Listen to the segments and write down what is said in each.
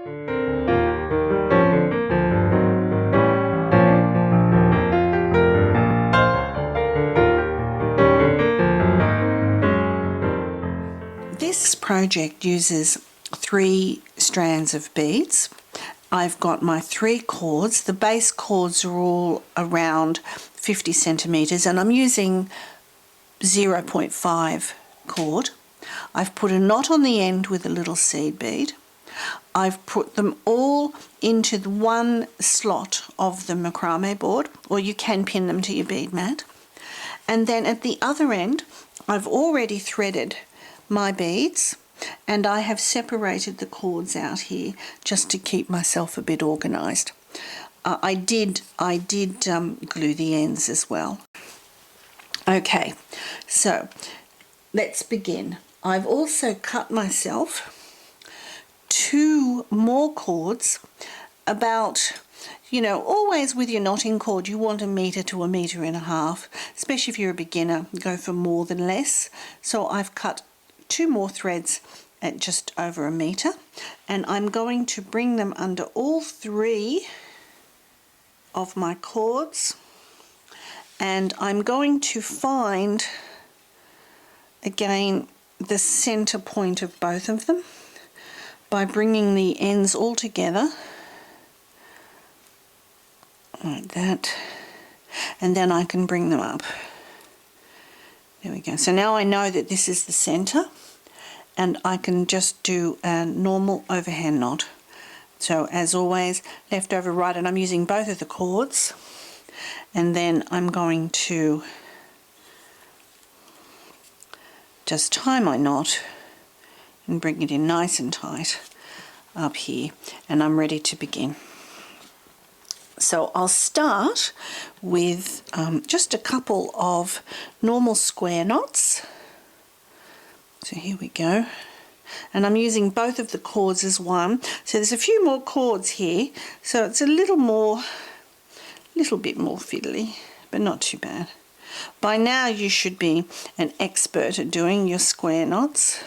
This project uses 3 strands of beads. I've got my 3 cords. The base cords are all around 50 centimeters and I'm using 0.5 cord. I've put a knot on the end with a little seed bead. I've put them all into the one slot of the macrame board, or you can pin them to your bead mat. And then at the other end, I've already threaded my beads and I have separated the cords out here just to keep myself a bit organized. I did glue the ends as well. Okay, so let's begin. I've also cut myself 2 more cords, about, you know, always with your knotting cord you want 1 meter to 1.5 meters, especially if you're a beginner, go for more than less. So I've cut 2 more threads at just over 1 meter, and I'm going to bring them under all 3 of my cords, and I'm going to find again the center point of both of them by bringing the ends all together like that, and then I can bring them up. There we go. So now I know that this is the center, and I can just do a normal overhand knot. So as always, left over right, and I'm using both of the cords, and then I'm going to just tie my knot and bring it in nice and tight up here, and I'm ready to begin. So I'll start with just a couple of normal square knots. So here we go, and I'm using both of the cords as one. So there's a few more cords here, so it's a little bit more fiddly, but not too bad. By now you should be an expert at doing your square knots,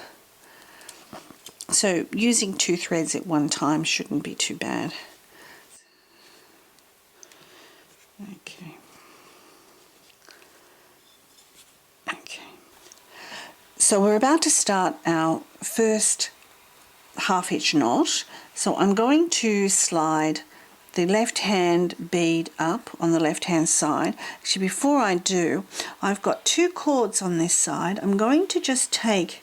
so using 2 threads at one time shouldn't be too bad. Okay. So we're about to start our first half-hitch knot. So I'm going to slide the left hand bead up on the left hand side. Actually, before I do, I've got 2 cords on this side. I'm going to just take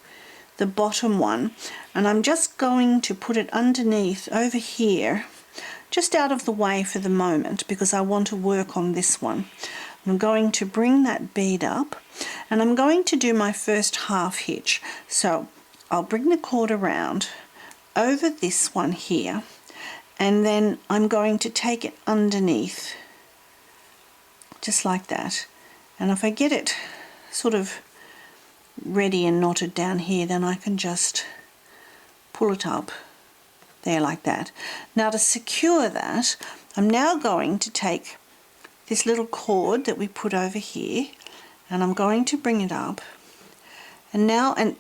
the bottom one and I'm just going to put it underneath over here, just out of the way for the moment because I want to work on this one. I'm going to bring that bead up and I'm going to do my first half hitch. So I'll bring the cord around over this one here, and then I'm going to take it underneath just like that. And if I get it sort of ready and knotted down here, then I can just pull it up there like that. Now to secure that, I'm now going to take this little cord that we put over here and I'm going to bring it up, and now, and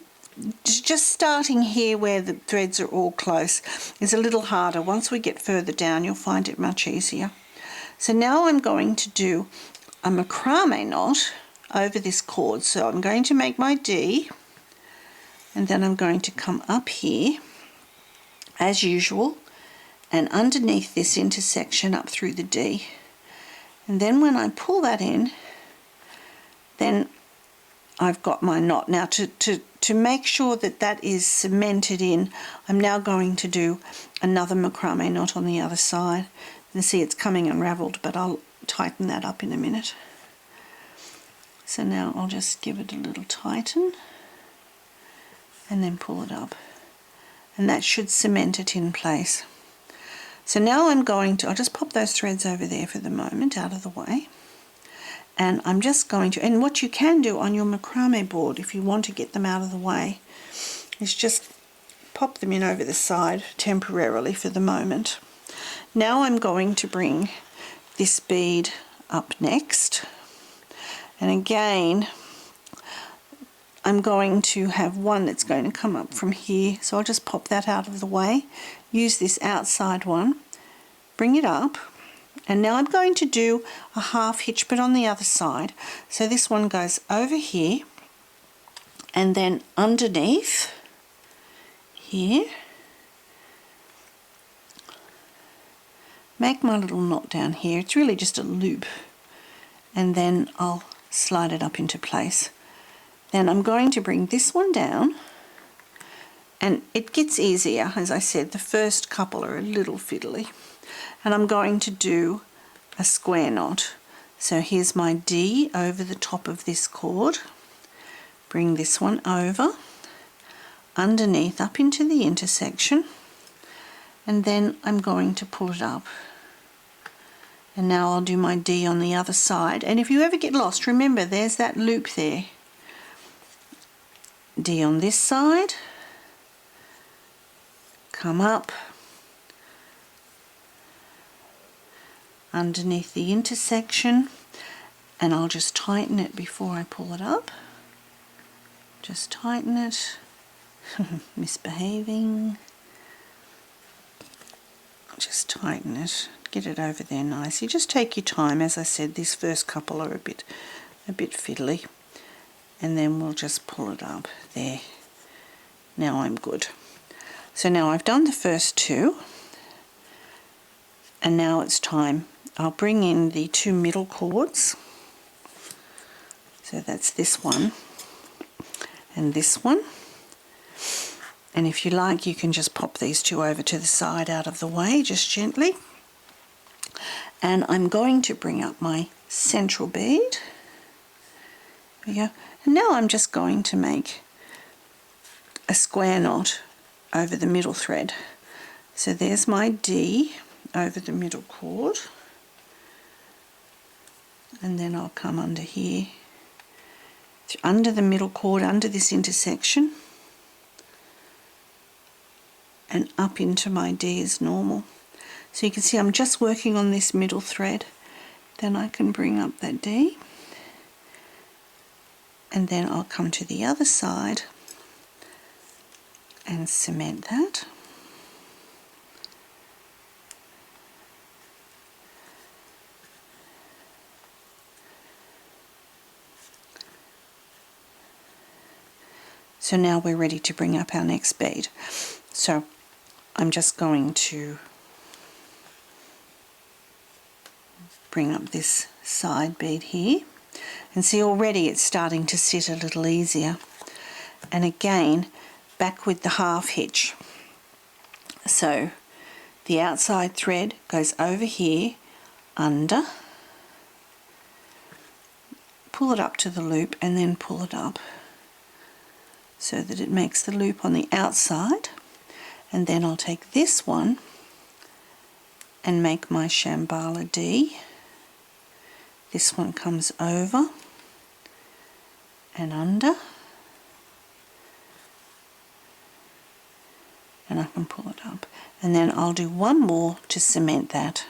just starting here where the threads are all close is a little harder. Once we get further down you'll find it much easier. So now I'm going to do a macrame knot over this cord. So I'm going to make my D, and then I'm going to come up here as usual and underneath this intersection up through the D, and then when I pull that in, then I've got my knot. Now to make sure that that is cemented in, I'm now going to do another macrame knot on the other side. And see, it's coming unraveled, but I'll tighten that up in a minute. So now I'll just give it a little tighten and then pull it up, and that should cement it in place. So now I'm going to, I'll just pop those threads over there for the moment out of the way, and I'm just going to, and what you can do on your macrame board if you want to get them out of the way is just pop them in over the side temporarily for the moment. Now I'm going to bring this bead up next, and again I'm going to have one that's going to come up from here, so I'll just pop that out of the way use this outside one, bring it up, and now I'm going to do a half hitch but on the other side. So this one goes over here and then underneath here, make my little knot down here. It's really just a loop, and then I'll slide it up into place. Then I'm going to bring this one down, and it gets easier. As I said, the first couple are a little fiddly, and I'm going to do a square knot. So here's my D over the top of this cord, bring this one over, underneath up into the intersection, and then I'm going to pull it up. And now I'll do my D on the other side, and if you ever get lost, remember there's that loop there. D on this side, come up, underneath the intersection, and I'll just tighten it before I pull it up. Just tighten it. Misbehaving. Just tighten it. Get it over there nicely. Just take your time. As I said, these first couple are a bit fiddly, and then we'll just pull it up there. Now I'm good. So now I've done the first two, and now it's time. I'll bring in the two middle cords. So that's this one and this one. And if you like, you can just pop these two over to the side out of the way, just gently. And I'm going to bring up my central bead. There we go. And now I'm just going to make a square knot over the middle thread. So there's my D over the middle cord, and then I'll come under here, under the middle cord, under this intersection, and up into my D as normal. So you can see I'm just working on this middle thread. Then I can bring up that D, and then I'll come to the other side and cement that. So now we're ready to bring up our next bead. So I'm just going to bring up this side bead here, and see already it's starting to sit a little easier. And again, back with the half hitch. So the outside thread goes over here, under, pull it up to the loop, and then pull it up so that it makes the loop on the outside. And then I'll take this one and make my Shambhala D. This one comes over and under, and I can pull it up. And then I'll do one more to cement that.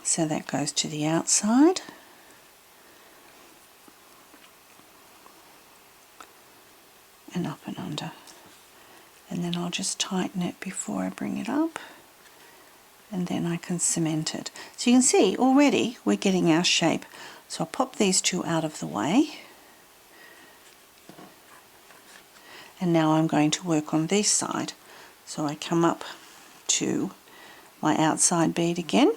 So that goes to the outside. And up and under. And then I'll just tighten it before I bring it up, and then I can cement it. So you can see already we're getting our shape. So I'll pop these two out of the way, and now I'm going to work on this side. So I come up to my outside bead again,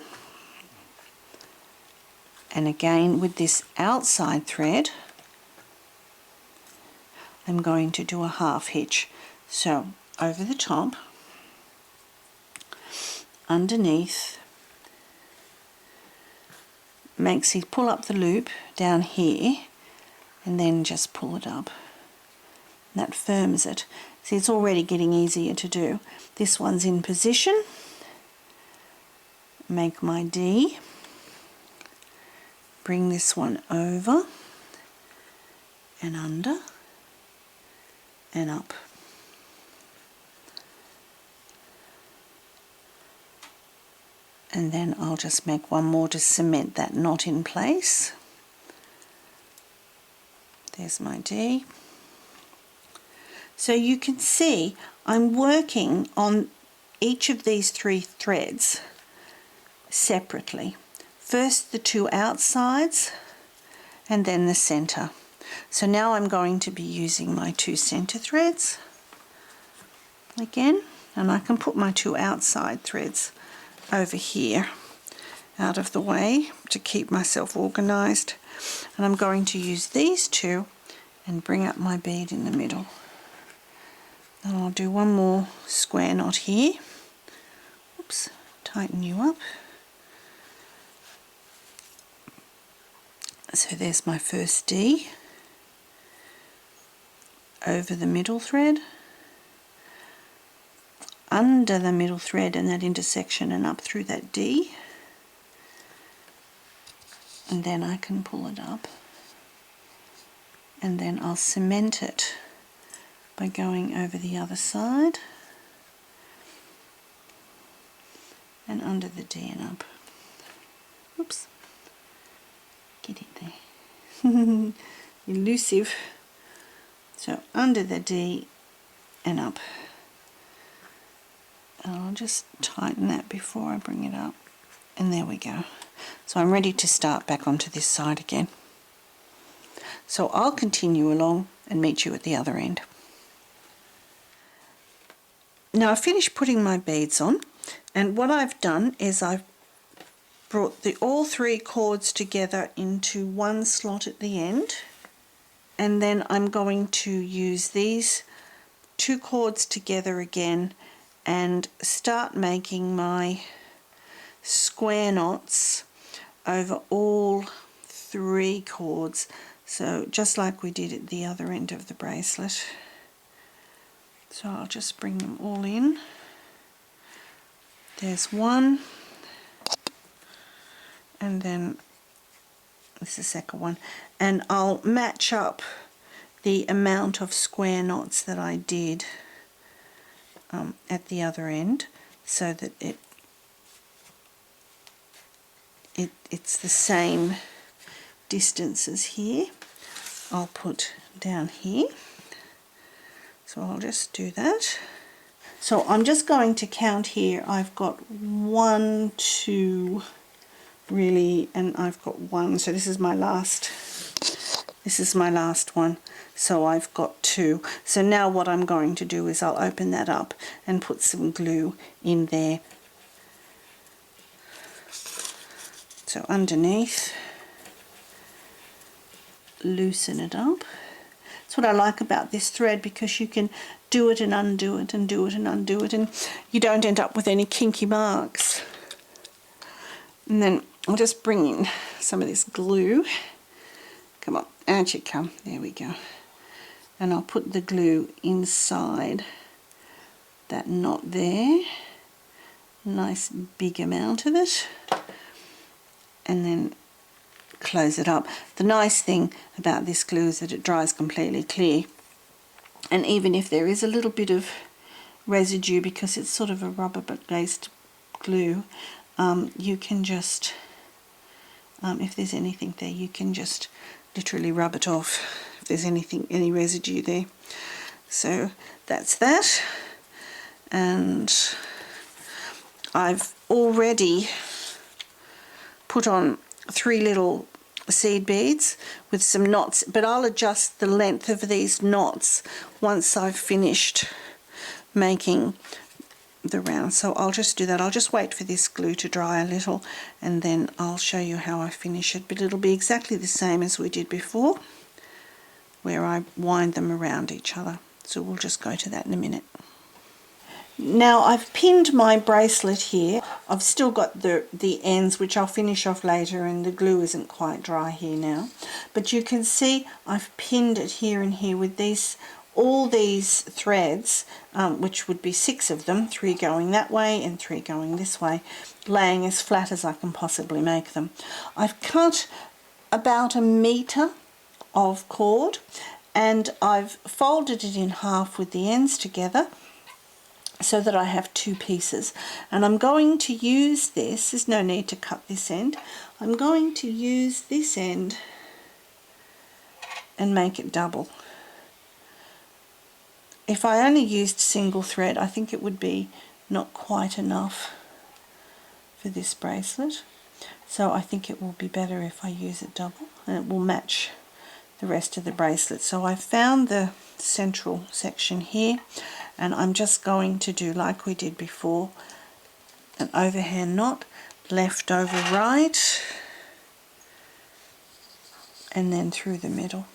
and again with this outside thread I'm going to do a half hitch. So over the top, underneath, pull up the loop down here, and then just pull it up. That firms it. See, it's already getting easier to do. This one's in position. Make my D. Bring this one over and under and up. And then I'll just make one more to cement that knot in place. There's my D. So you can see I'm working on each of these 3 threads separately. First the 2 outsides and then the center. So now I'm going to be using my 2 center threads again, and I can put my 2 outside threads over here out of the way to keep myself organized. And I'm going to use these 2 and bring up my bead in the middle. And I'll do one more square knot here. Oops, tighten you up. So there's my first D over the middle thread, under the middle thread and that intersection and up through that D, and then I can pull it up, and then I'll cement it by going over the other side and under the D and up. Oops, get it there. Elusive. So under the D and up. And I'll just tighten that before I bring it up. And there we go. So I'm ready to start back onto this side again. So I'll continue along and meet you at the other end. Now I've finished putting my beads on, and what I've done is I've brought all 3 cords together into one slot at the end, and then I'm going to use these 2 cords together again and start making my square knots over all 3 cords, so just like we did at the other end of the bracelet. So I'll just bring them all in. There's one, and then this is the second one, and I'll match up the amount of square knots that I did at the other end, so that it's the same distance as here. I'll put down here, so I'll just do that. So I'm just going to count here. I've got 1, 2, really, and I've got 1, so this is my last one, so I've got 2. So now what I'm going to do is I'll open that up and put some glue in there. So underneath, loosen it up. That's what I like about this thread, because you can do it and undo it and do it and undo it, and you don't end up with any kinky marks. And then I'll just bring in some of this glue. Come on, out you come. There we go. And I'll put the glue inside that knot there. Nice big amount of it. And then close it up. The nice thing about this glue is that it dries completely clear. And even if there is a little bit of residue, because it's sort of a rubber-based glue, you can just, if there's anything there, you can just literally rub it off if there's any residue there. So that's that. And I've already put on 3 little seed beads with some knots, but I'll adjust the length of these knots once I've finished making the round. So I'll just do that. I'll just wait for this glue to dry a little, and then I'll show you how I finish it. But it'll be exactly the same as we did before, where I wind them around each other. So we'll just go to that in a minute. Now I've pinned my bracelet here. I've still got the ends, which I'll finish off later, and the glue isn't quite dry here now. But you can see I've pinned it here and here with all these threads, which would be 6 of them, 3 going that way and 3 going this way, laying as flat as I can possibly make them. I've cut about 1 meter of cord, and I've folded it in half with the ends together, so that I have 2 pieces. And I'm going to use this, there's no need to cut this end, I'm going to use this end and make it double. If I only used single thread, I think it would be not quite enough for this bracelet, so I think it will be better if I use it double, and it will match the rest of the bracelet. So I found the central section here, and I'm just going to do like we did before, an overhand knot, left over right, and then through the middle.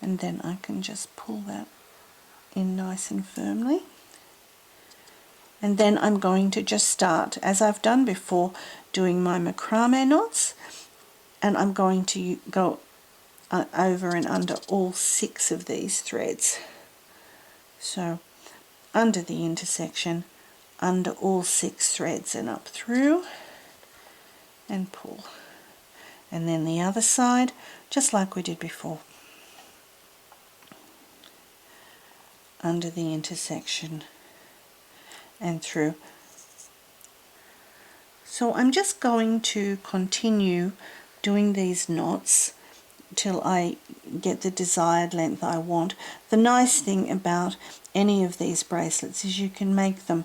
And then I can just pull that in nice and firmly. And then I'm going to just start, as I've done before, doing my macrame knots, and I'm going to go over and under all 6 of these threads. So under the intersection, under all 6 threads, and up through and pull. And then the other side, just like we did before. Under the intersection and through. So I'm just going to continue doing these knots till I get the desired length I want. The nice thing about any of these bracelets is you can make them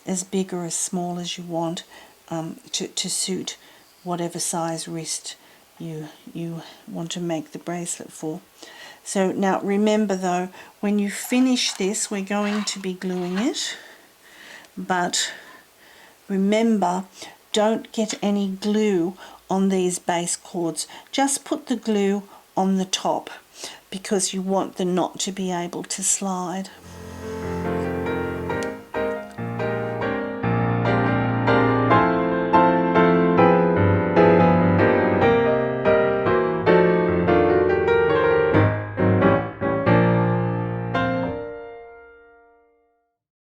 as big or as small as you want, to suit whatever size wrist you want to make the bracelet for. So now remember though, when you finish this, we're going to be gluing it, but remember, don't get any glue on these base cords. Just put the glue on the top because you want the knot to be able to slide.